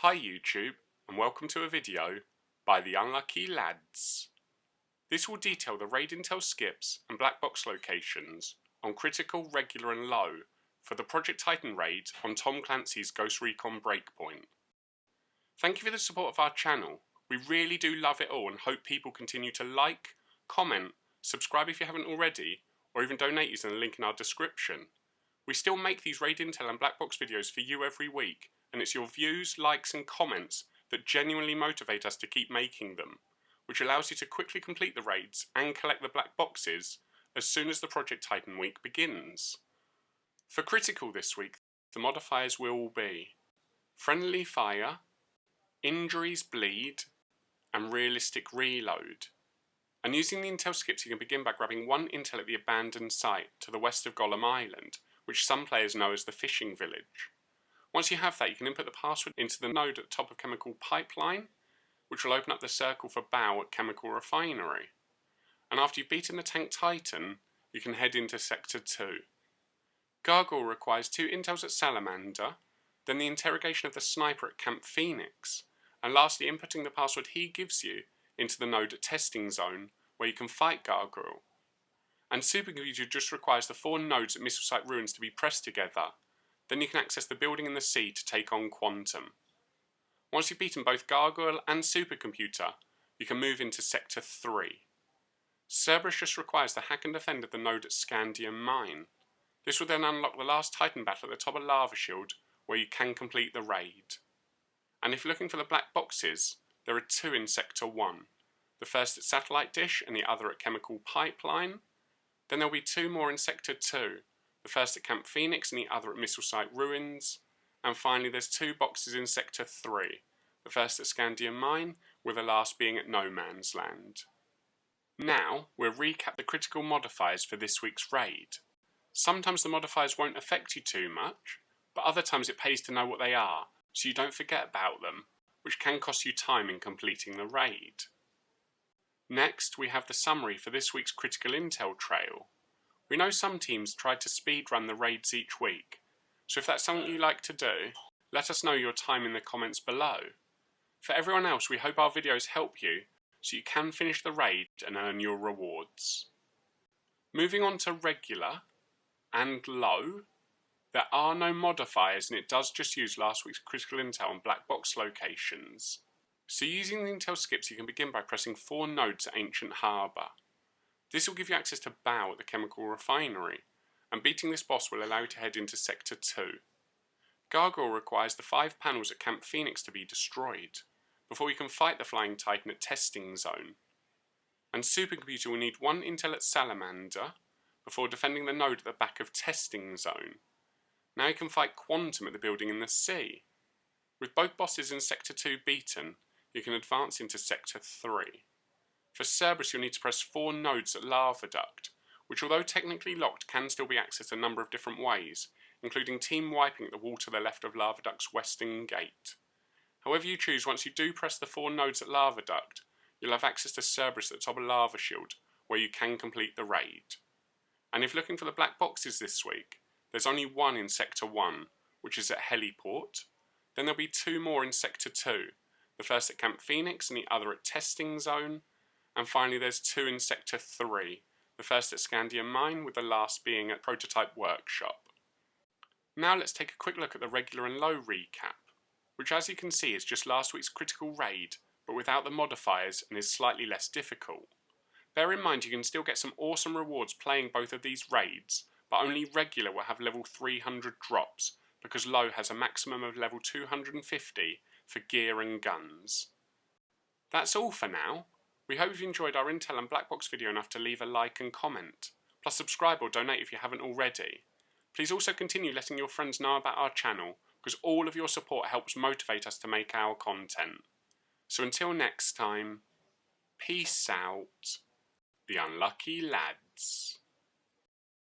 Hi YouTube, and welcome to a video by the Unlucky Lads. This will detail the raid intel skips and black box locations on critical, regular and low for the Project Titan raid on Tom Clancy's Ghost Recon Breakpoint. Thank you for the support of our channel. We really do love it all and hope people continue to like, comment, subscribe if you haven't already, or even donate using the link in our description. We still make these raid intel and black box videos for you every week, and it's your views, likes and comments that genuinely motivate us to keep making them, which allows you to quickly complete the raids and collect the black boxes as soon as the Project Titan week begins. For critical this week, the modifiers will be friendly fire, injuries bleed, and realistic reload. And using the intel skips, you can begin by grabbing one intel at the abandoned site to the west of Golem Island, which some players know as the fishing village. Once you have that, you can input the password into the node at the top of Chemical Pipeline, which will open up the circle for Baal at Chemical Refinery. And after you've beaten the Tank Titan, you can head into Sector 2. Gargoyle requires 2 intels at Salamander, then the interrogation of the sniper at Camp Phoenix, and lastly inputting the password he gives you into the node at Testing Zone, where you can fight Gargoyle. And Supercomputer just requires the 4 nodes at Missile Site Ruins to be pressed together. Then you can access the building in the sea to take on Quantum. Once you've beaten both Gargoyle and Supercomputer, you can move into Sector 3. Cerberus just requires the hack and defend of the node at Scandium Mine. This will then unlock the last Titan battle at the top of Lava Shield, where you can complete the raid. And if you're looking for the black boxes, there are 2 in Sector 1. The first at Satellite Dish and the other at Chemical Pipeline. Then there will be 2 more in Sector 2. The first at Camp Phoenix and the other at Missile Site Ruins. And finally there's 2 boxes in Sector 3. The first at Scandium Mine, with the last being at No Man's Land. Now, we'll recap the critical modifiers for this week's raid. Sometimes the modifiers won't affect you too much, but other times it pays to know what they are, so you don't forget about them, which can cost you time in completing the raid. Next, we have the summary for this week's critical intel trail. We know some teams try to speedrun the raids each week, so if that's something you like to do, let us know your time in the comments below. For everyone else, we hope our videos help you, so you can finish the raid and earn your rewards. Moving on to regular and low, there are no modifiers and it does just use last week's critical intel and black box locations. So using the intel skips, you can begin by pressing 4 nodes at Ancient Harbour. This will give you access to Baal at the Chemical Refinery, and beating this boss will allow you to head into Sector 2. Gargoyle requires the 5 panels at Camp Phoenix to be destroyed, before you can fight the Flying Titan at Testing Zone. And Supercomputer will need 1 intel at Salamander, before defending the node at the back of Testing Zone. Now you can fight Quantum at the building in the sea. With both bosses in Sector 2 beaten, you can advance into Sector 3. For Cerberus, you'll need to press 4 nodes at Lava Duct, which although technically locked can still be accessed a number of different ways, including team wiping at the wall to the left of Lava Duct's western gate. However you choose, once you do press the 4 nodes at Lava Duct, you'll have access to Cerberus at the top of Lava Shield, where you can complete the raid. And if looking for the black boxes this week, there's only 1 in Sector 1, which is at Heliport. Then there'll be 2 more in Sector 2, the first at Camp Phoenix and the other at Testing Zone. And finally there's 2 in Sector 3, the first at Scandium Mine with the last being at Prototype Workshop. Now let's take a quick look at the regular and low recap, which as you can see is just last week's critical raid, but without the modifiers and is slightly less difficult. Bear in mind you can still get some awesome rewards playing both of these raids, but only regular will have level 300 drops, because low has a maximum of level 250 for gear and guns. That's all for now. We hope you've enjoyed our intel and black box video enough to leave a like and comment, plus subscribe or donate if you haven't already. Please also continue letting your friends know about our channel, because all of your support helps motivate us to make our content. So until next time, peace out, the Unlucky Lads.